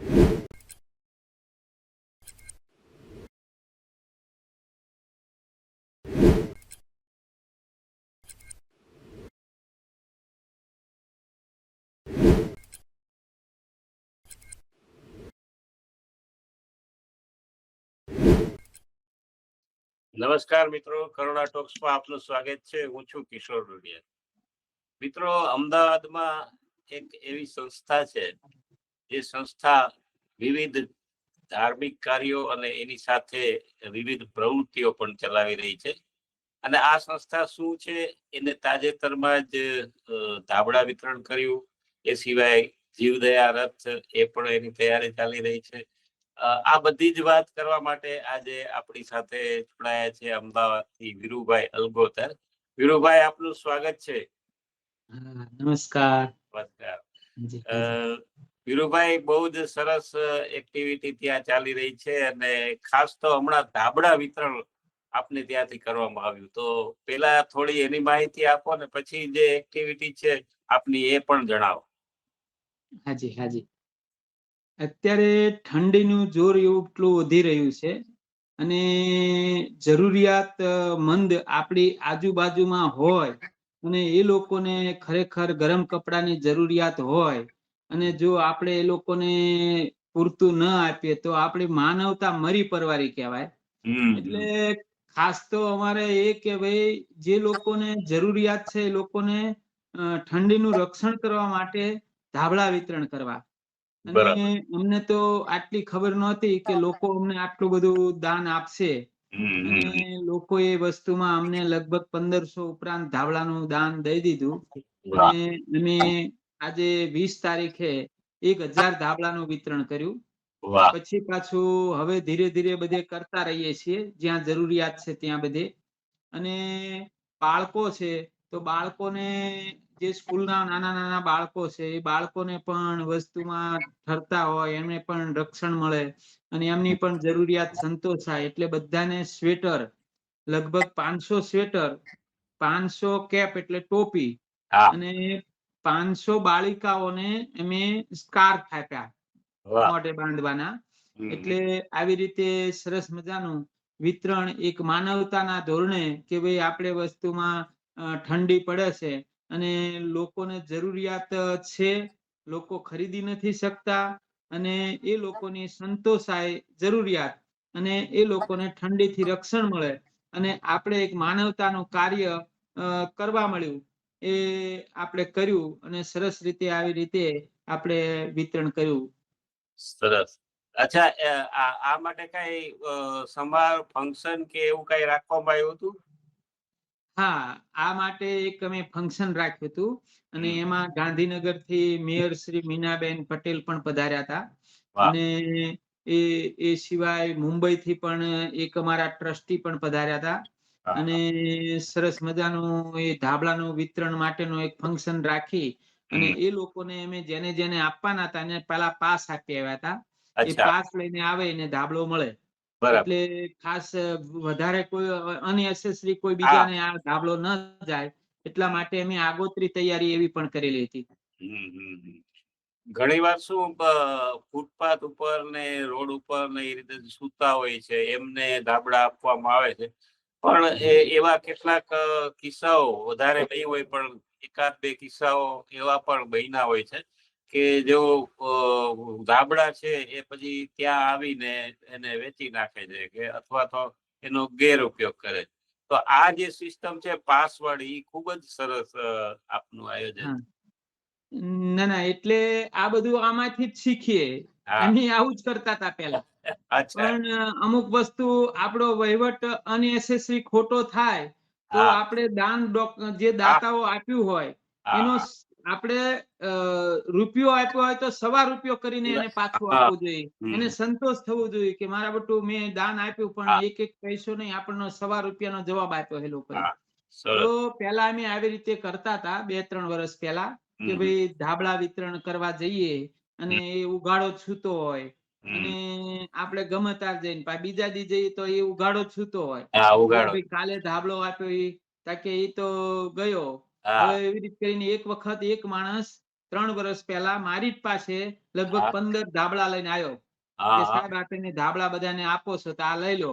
નમસ્કાર મિત્રો, કરુણા ટોક્સમાં આપનું સ્વાગત છે. હું છું કિશોર રૂડિયા. મિત્રો, અમદાવાદમાં એક એવી સંસ્થા છે, જે સંસ્થા વિવિધ ધાર્મિક કાર્યો અને એની સાથે વિવિધ પ્રવૃત્તિઓ પણ ચલાવી રહી છે. અને આ સંસ્થા શું છે, એને તાજેતરમાં જ ધાબળા વિતરણ કર્યું. એ સિવાય જીવદયા રથ એ પણ એની તૈયારી ચાલી રહી છે. આ બધી જ વાત કરવા માટે આજે આપણી સાથે જોડાયા છે અમદાવાદથી વીરુભાઈ અલગોતર. વીરુભાઈ, આપનું સ્વાગત છે. નમસ્કાર. નમસ્કાર. વીરુભાઈ, બહુ જ સરસ એક્ટિવિટી ત્યાં ચાલી રહી છે અને ખાસ તો હમણાં ધાબળા વિતરણ આપને ત્યાંથી કરવામાં આવ્યું. તો પેલા થોડી એની માહિતી આપો ને પછી જે એક્ટિવિટી છે આપની એ પણ જણાવો. હાજી. અત્યારે ઠંડીનું જોર એટલું વધી રહ્યું છે અને જરૂરિયાત મંદ આપણી આજુબાજુમાં હોય અને એ લોકોને ખરેખર ગરમ કપડાની જરૂરિયાત હોય અને જો આપણે એ લોકોને પૂરતું ન આપીએ તો આપણી માનવતા મરી પરવારી કહેવાય. એટલે ખાસ તો અમારે એ કે ભાઈ જે લોકોને જરૂરિયાત છે એ લોકોને ઠંડીનું રક્ષણ કરવા માટે ધાબળા વિતરણ કરવા. અને અમને તો આટલી ખબર નહોતી કે લોકો અમને આટલું બધું દાન આપશે. અને લોકો એ વસ્તુમાં અમને લગભગ 1500 ઉપરાંત ધાબળાનું દાન દઈ દીધું. અને અમે આજે 20 તારીખે 1000 ધાબળાનું વિતરણ કર્યું. પછી પાછું હવે ધીરે ધીરે બધે કરતા રહીએ છીએ જ્યાં જરૂરિયાત છે ત્યાં બધે. અને બાળકો છે તો બાળકોને જે સ્કૂલના નાના બાળકો છે એ બાળકોને પણ વસ્તુમાં ઠરતા હોય એમને પણ રક્ષણ મળે અને એમની પણ જરૂરિયાત સંતોષાય એટલે બધાને સ્વેટર, લગભગ 500 સ્વેટર, 500 કેપ એટલે ટોપી અને 500 બાળિકાઓને અમે સ્કાર્ફ આપ્યા મોઢે બાંધવાના. એટલે આવી રીતે સરસ મજાનું વિતરણ એક માનવતાના ધોરણે કે ભાઈ આપણે વસ્તુમાં ઠંડી પડે છે અને લોકોને જરૂરિયાત છે, લોકો ખરીદી નથી શકતા અને એ લોકોની સંતોષાય જરૂરિયાત અને એ લોકોને ઠંડીથી રક્ષણ મળે અને આપણે એક માનવતાનું કાર્ય કરવા મળ્યું એ આપણે કર્યું અને સરસ રીતે આવી રીતે આપણે વિતરણ કર્યું. સરસ. અચ્છા, આ માટે કઈ સમારોહ, ફંક્શન કે એવું કઈ રાખવામાં આવ્યું હતું? હા, આ માટે એક અમે ફંક્શન રાખ્યું હતું અને એમાં ગાંધીનગરથી મેયર શ્રી મીનાબેન પટેલ પણ પધાર્યા હતા. અને એ સિવાય મુંબઈથી પણ એક અમારા ટ્રસ્ટી પણ પધાર્યા હતા. અને સરસ મજાનું એ ધાબળાનું વિતરણ માટેનું એક ફંક્શન રાખી અને એ લોકોને અમે જેને જેને આપવાના હતા એને પેલા પાસ આપી આવ્યા હતા. એ પાસ લઈને આવે એને ધાબળો મળે. એટલે ખાસ વધારે કોઈ અનએસેસરી કોઈ બીજાને આ ધાબળો ન જાય એટલા માટે અમે આગોતરી તૈયારી એવી પણ કરેલી હતી. ઘણી વાર શું ફૂટપાથ ઉપર ને રોડ ઉપર ને એ રીતે સૂતા હોય છે એમને ધાબળા આપવામાં આવે છે. પણ એવા કેટલાક કિસ્સાઓ, વધારે નહીં હોય પણ એકાદ બે કિસ્સાઓ એવા પણ બન્યા હોય છે કે જો ધાબળા છે એ પછી ત્યાં આવીને એને વેચી નાખે છે કે અથવા તો એનો ગેરઉપયોગ કરે છે. તો આ જે સિસ્ટમ છે પાસ વાળી, ખૂબ જ સરસ આપનું આયોજન. ના, એટલે આ બધું આમાંથી જ શીખીએ. અમે આવું જ કરતા હતા પેલા. પણ અમુક વસ્તુ આપણો વહીવટ અનએસેસરી ખોટો થાય તો આપણે દાન જે દાતાઓ આપ્યું હોય એનો આપણે રૂપિયો આપ્યો હોય તો ₹1.25 કરીને એને પાછું આપવું જોઈએ. એને સંતોષ થવો જોઈએ કે મારા બટુ મેં દાન આપ્યું પણ એક પૈસો નહીં, આપણને ₹1.25 જવાબ આપ્યો એ લોકોએ. તો પેલા અમે આવી રીતે કરતા હતા 2-3 વર્ષ પહેલા કે ભાઈ ધાબળા વિતરણ કરવા જઈએ અને એ ઉઘાડો છૂતો હોય અને આપણે ગમે ત્યાં જઈને બીજા દી જઈએ તો એ ઉઘાડો છૂતો હોય. ભાઈ કાલે ધાબળો આપ્યો એ તાકે એ તો ગયો. હવે એવી રીતે કરીને એક વખત એક માણસ 3 વર્ષ પહેલા મારી જ પાસે લગભગ હા 15 ધાબળા લઈને આવ્યો હા કે હા સાહેબ આપને ધાબળા બધાને આપો છો તો આ લઈ લો.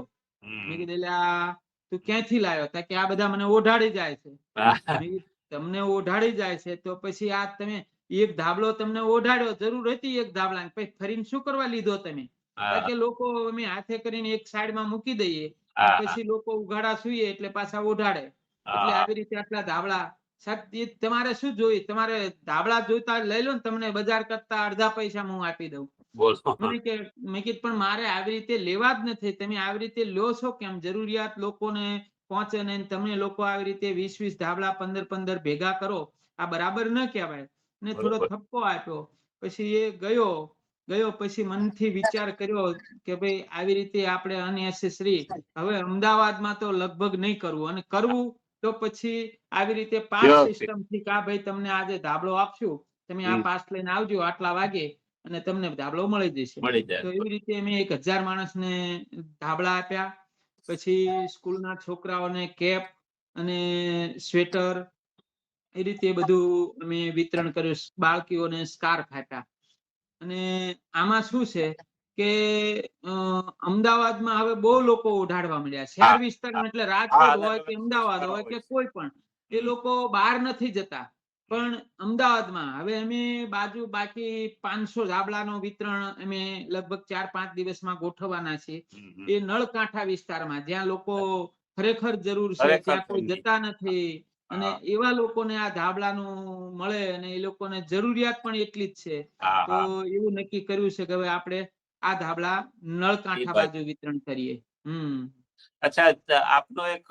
મેં હમ. કીધું એટલે આ તું ક્યાંથી લાવ્યો? તા કે આ બધા મને ઓઢાડી જાય છે. હા મેં કીધું તમને ઓઢાડી જાય છે તો પછી આ તમે એક ધાબળો તમને ઓઢાડ્યો, જરૂર હતી એક ધાબળાની, પછી ફરીને શું કરવા લીધો તમે? તા હા કે લોકો અમે હાથે કરીને એક સાઈડમાં મૂકી દઈએ અને હા પછી લોકો ઉઘાડા સૂઈએ એટલે પાછા ઓઢાડે. એટલે હા આવી રીતે આટલા ધાબળા. સાહેબ એ તમારે શું જોઈએ? તમારે ધાબળા જોઈતા હોય લઈ લો ને, તમને બજાર કરતા અડધા પૈસામાં હું આપી દઉં. બોલો. મને કે મેં કીધું પણ મારે આવી રીતે લેવા જ નથી. તમે આવી રીતે લ્યો છો કેમ? જરૂરિયાત લોકોને પહોંચે ને તમે લોકો આવી રીતે 20-20 ધાબળા 15-15 ભેગા કરો, આ બરાબર ન કહેવાય. ને થોડો બરોબર. ઠપકો આપ્યો. પછી એ ગયો પછી મનથી વિચાર કર્યો કે ભાઈ આવી રીતે આપણે અનનેસેસરી હવે અમદાવાદમાં તો લગભગ નહીં કરવું, અને કરવું તો પછી આવી રીતે પાસ વ્યવસ્થિત. સિસ્ટમ થી કે આ ભાઈ તમને આજે ધાબળો આપશું, તમે આ હમ. પાસ લઈને આવજો આટલા વાગે અને તમને ધાબળો મળી જશે. મળી તો જાય. એવી રીતે અમે 1000 માણસને ધાબળા આપ્યા. પછી સ્કૂલના છોકરાઓને કેપ અને સ્વેટર એ રીતે બધું અમે વિતરણ કર્યું. બાળકીઓને સ્કાર્ફ આપ્યા. અને આમાં શું છે કે અમદાવાદમાં હવે બહુ લોકો ઓઢાડવા મળ્યા. શહેર હા હા વિસ્તારમાં એટલે હા રાજકોટ અલગ હોય અલગ કે અમદાવાદ વિસ્તારો હોય કે હોય છે. કોઈ પણ, એ હમ લોકો બહાર નથી જતા. હમ પણ અમદાવાદમાં હવે અમે બાકી 500 ધાબળાનું વિતરણ અમે લગભગ 4-5 દિવસમાં ગોઠવવાના છીએ. હમ હમ. એ નળકાંઠા વિસ્તારમાં જ્યાં લોકો ખરેખર જરૂર છે, ખરેખર ત્યાં કોઈ તેમની. જતા નથી, અને હા એવા લોકોને આ ધાબળાનું મળે અને એ લોકોને જરૂરિયાત પણ એટલી જ છે. હા તો હા એવું નક્કી કર્યું છે કે હવે આપણે આ ધાબળા એ નળકાંઠા બાજુ. બાજુ વિતરણ કરીએ. અચ્છા આપનો એક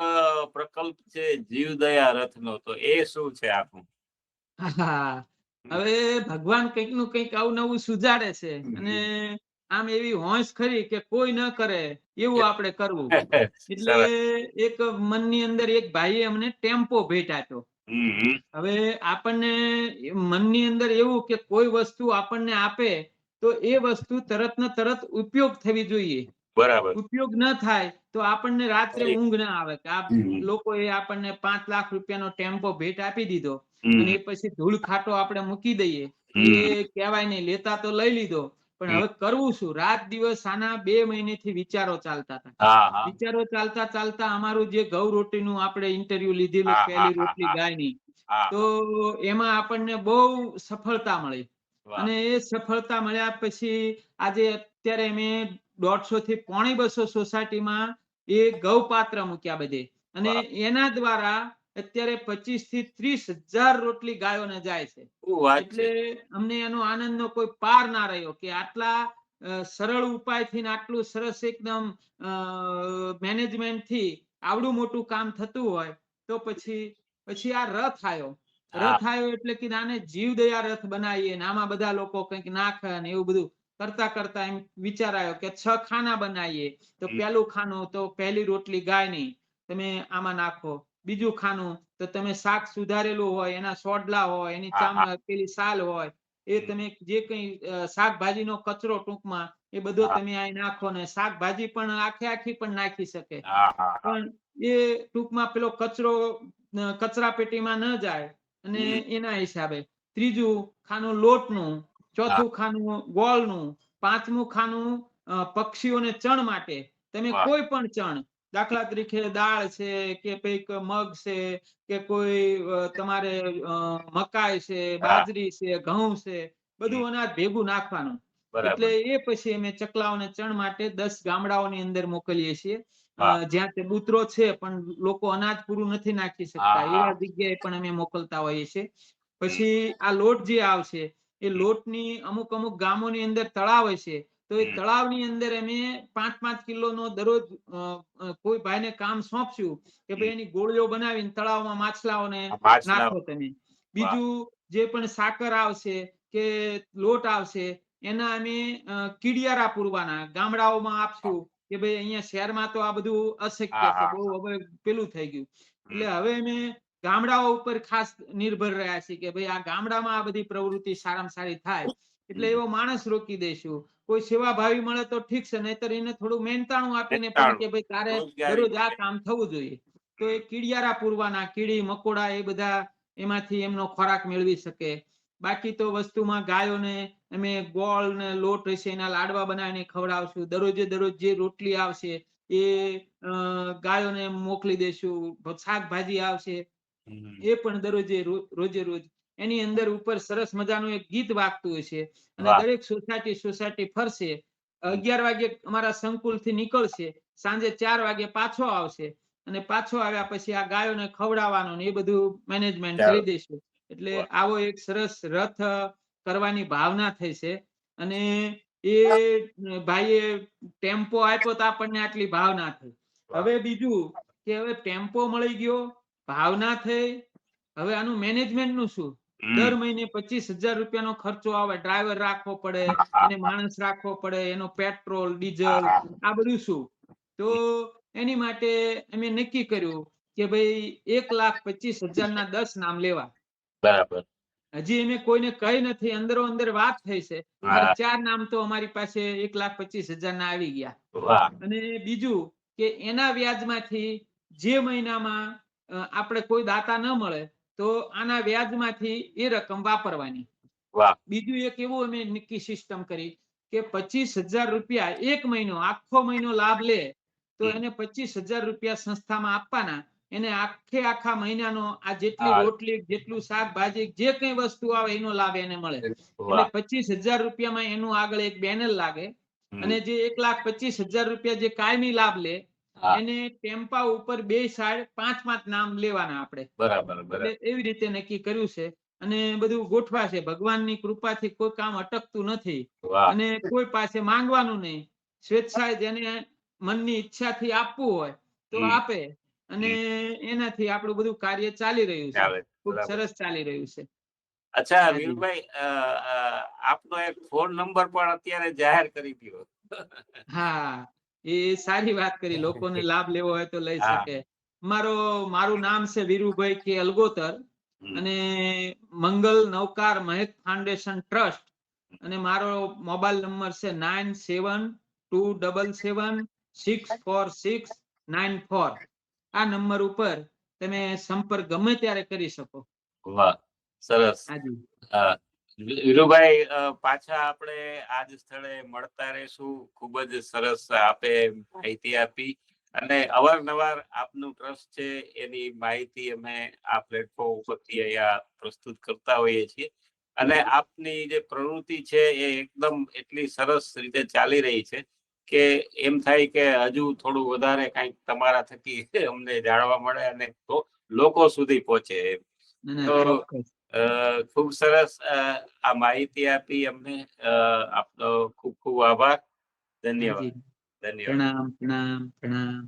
પ્રકલ્પ છે જીવદયા રથનો, તો એ શું છે આપનું? હા, હમ. હવે ભગવાન કંઈક નું કંઈક આવું નવું સુજાડે છે, અને હમ. આમ એવી હોંશ ખરી કે કોઈ ન કરે એવું આપણે કરવું. એટલે સરસ. એક મનની અંદર એક ભાઈએ અમને ટેમ્પો ભેટ આપ્યો. હમ હવે આપણને મનની અંદર એવું કે કોઈ વસ્તુ આપણને આપે તો એ વસ્તુ તરત ને તરત ઉપયોગ થવી જોઈએ. બરાબર. ઉપયોગ ન થાય તો આપણને રાત્રે ખરી. ઊંઘ ના આવે કે આ હમ લોકોએ આપણને 5 લાખ રૂપિયાનો ટેમ્પો ભેટ આપી દીધો અને હમ એ પછી ધૂળ ખાટો આપણે મૂકી દઈએ તો એ હમ. કહેવાય નહીં. લેતા તો લઈ લીધો, પણ હમ. હવે કરવું શું? રાત દિવસ આના 2 મહિનેથી વિચારો ચાલતા હતા. હા હા વિચારો ચાલતા ચાલતા અમારું જે ઘઉં રોટીનું આપણે ઇન્ટરવ્યુ લીધેલું હા હા પહેલી હા રોટલી હા ગાયની, હા તો હા. એમાં આપણને બહુ સફળતા મળી. વાહ. અને એ સફળતા મળ્યા પછી આજે અત્યારે મેં 150 થી 250 સોસાયટીમાં એ ગૌપાત્ર મૂક્યા બધે, અને વાહ. એના દ્વારા અત્યારે 25 થી 30,000 રોટલી ગાયોને જાય છે. શું વાત છે. એટલે અમને એનો આનંદનો કોઈ પાર ના રહ્યો કે આટલા સરળ ઉપાયથી ને આટલું સરસ એકદમ મેનેજમેન્ટ થી આવડું મોટું કામ થતું હોય તો પછી આ રથ આવ્યો. હા. રથ આવ્યો એટલે કે આને જીવદયા રથ બનાવીએ ને આમાં બધા લોકો કંઈક નાખે ને એવું બધું કરતા કરતા એમ વિચાર આવ્યો કે 6 ખાના બનાવીએ. તો હમ. પહેલું ખાનું તો પહેલી રોટલી ગાયની તમે આમાં નાખો. બીજું ખાનું તો તમે શાક સુધારેલું હોય એના સોડલા હોય એની હા હા. પેલી સાલ હોય એ હમ. તમે જે કઈ શાકભાજીનો કચરો ટૂંકમાં એ બધો હા તમે અહીં નાખો. ને શાકભાજી પણ આખે આખી પણ નાખી શકે, હા હા હા. પણ એ ટૂંકમાં પેલો કચરો કચરા પેટીમાં ન જાય અને હમ. એના હિસાબે. ત્રીજું ખાનું લોટનું, હા. ચોથું ખાનું ગોળનું, પાંચમું ખાનું પક્ષીઓને ચણ માટે તમે વાહ. કોઈ પણ ચણ, દાખલા તરીકે દાળ છે કે કઈક મગ છે કે કોઈ તમારે મકાઈ છે, હા. બાજરી છે, ઘઉં છે, હમ. બધું અનાજ ભેગું નાખવાનું. એટલે બરાબર. એ પછી અમે ચકલાઓને ચણ માટે 10 ગામડાઓની અંદર મોકલીએ છીએ. વાહ. જ્યાં ચબૂતરો છે પણ લોકો અનાજ પૂરું નથી નાખી હા શકતા હા. એવા જગ્યાએ પણ અમે મોકલતા હોઈએ છીએ. હમ પછી આ લોટ જે આવશે એ હમ લોટની અમુક અમુક ગામોની અંદર તળાવ હશે તો એ હમ. તળાવની અંદર અમે 5-5 કિલોનો દરરોજ કોઈ ભાઈને કામ સોંપશું કે હમ. ભાઈ એની ગોળીઓ બનાવીને તળાવમાં માછલાઓને આ માછલા. નાખો તમે. વાહ. બીજું જે પણ સાકર આવશે કે લોટ આવશે એના અમે કીડિયારા પૂરવાના ગામડાઓમાં આપશું કે ભાઈ અહીંયા શહેરમાં તો આ બધું અશક્ય હા છે, હા બહુ હા. હવે પેલું થઈ ગયું. હમ. એટલે હવે અમે ગામડાઓ ઉપર ખાસ નિર્ભર રહ્યા છીએ કે ભાઈ આ ગામડામાં આ બધી પ્રવૃત્તિ સારામાં સારી થાય. એટલે હમ. એવો માણસ રોકી દઈશું. કોઈ સેવાભાવી મળે તો ઠીક છે, નહીતર એને થોડું મહેનતાણું આપીને પણ એકટાણું. કે ભાઈ તારે રોજગારી દરરોજ આ મળે. કામ થવું જોઈએ. તો એ હમ. કીડિયારા પૂરવાના, કીડી મકોડા એ બધા એમાંથી એમનો ખોરાક મેળવી શકે. બાકી તો વસ્તુમાં ગાયોને અમે ગોળ ને લોટ હશે એના લાડવા બનાવીને ખવડાવશું. દરરોજે દરરોજ જે રોટલી આવશે એ ગાયોને મોકલી દેશું. શાકભાજી આવશે એ પણ દરરોજે રોજે રોજ એની અંદર ઉપર સરસ મજાનું એક ગીત વાગતું હશે અને વાહ. દરેક સોસાયટી ફરશે. 11 વાગે અમારા સંકુલ થી નીકળશે, સાંજે 4 વાગે પાછો આવશે અને પાછો આવ્યા પછી આ ગાયોને ખવડાવવાનું ને એ બધું મેનેજમેન્ટ ચાલો. કરી દઈશું. એટલે વાહ. આવો એક સરસ રથ કરવાની ભાવના થઈ છે અને એ ભાઈએ ટેમ્પો આપ્યો તો આપણને આટલી ભાવના થઈ. વાહ. હવે બીજું કે હવે ટેમ્પો મળી ગયો, ભાવના થઈ, હવે આનું મેનેજમેન્ટ નું શું? દર મહિને 25,000 રૂપિયાનો ખર્ચો આવે, ડ્રાઈવર રાખવો પડે, એને માણસ રાખવો પડે, એનો પેટ્રોલ ડીઝલ આ બધું શું? તો એની માટે અમે નક્કી કર્યું કે ભાઈ 1,25,000 ના 10 નામ લેવા. બરાબર. હજી અમે કોઈને કહી નથી, અંદરો અંદર વાત થઈ છે. મારે 4 નામ તો અમારી પાસે 1,25,000 ના આવી ગયા. વાહ. અને બીજું કે એના વ્યાજમાંથી જે મહિનામાં આપણે કોઈ દાતા ન મળે તો આના વ્યાજમાંથી એ રકમ વાપરવાની. વાહ. બીજું એક એવું અમે નક્કી સિસ્ટમ કરી કે 25,000 રૂપિયા એક મહિનો આખો મહિનો લાભ લે તો એને 25,000 રૂપિયા સંસ્થામાં આપવાના. એને આખા મહિનાનો આ જેટલી રોટલી, જેટલું શાકભાજી, જે કઈ વસ્તુ આવે એનો લાભ એને મળે. એટલે 25,000 રૂપિયામાં એનું આગળ એક બેનર લાગે અને જે 1,25,000 રૂપિયા જે કાયમી લાભ લે એને ટેમ્પા ઉપર 2 સાઈડ 5 નામ લેવાના આપણે. બરાબર. એટલે એવી રીતે નક્કી કર્યું છે અને બધું ગોઠવાશે. ભગવાનની કૃપાથી કોઈ કામ અટકતું નથી અને કોઈ પાસે માંગવાનું નહીં. સ્વેચ્છાએ જેને મનની ઈચ્છાથી આપવું હોય તો આપે અને એનાથી આપણું બધું કાર્ય ચાલી રહ્યું છે. ખૂબ સરસ ચાલી રહ્યું છે. અચ્છા વીરુભાઈ, આપનો એક ફોન નંબર પણ અત્યારે જાહેર કરી દીધો. હા, એ સારી વાત કરી. લોકોને લાભ લેવો હોય તો લઈ શકે. મારું નામ છે વીરુભાઈ કે અલગોતર અને મંગલ નવકાર મહેક ફાઉન્ડેશન ટ્રસ્ટ અને મારો મોબાઈલ નંબર છે 9727764694. આ નંબર ઉપર તમે સંપર્ક ગમે ત્યારે કરી શકો. વાહ, સરસ. હાજી. વીરુભાઈ, પાછા આપણે આ જ સ્થળે મળતા રહેશું. ખૂબ જ સરસ આપે માહિતી આપી અને અવારનવાર આપનું ટ્રસ્ટ છે એની માહિતી અમે આ પ્લેટફોર્મ ઉપરથી અહીંયા પ્રસ્તુત કરતા હોઈએ છીએ અને આપની જે પ્રવૃત્તિ છે એ એકદમ એટલી સરસ રીતે ચાલી રહી છે કે એમ થાય કે હજુ થોડું વધારે કંઈક તમારા થકી અમને જાણવા મળે અને લોકો સુધી પહોંચે. તો ખૂબ સરસ આ માહિતી આપી અમને. આપનો ખૂબ ખૂબ આભાર. ધન્યવાદ. પ્રણામ પ્રણામ પ્રણામ.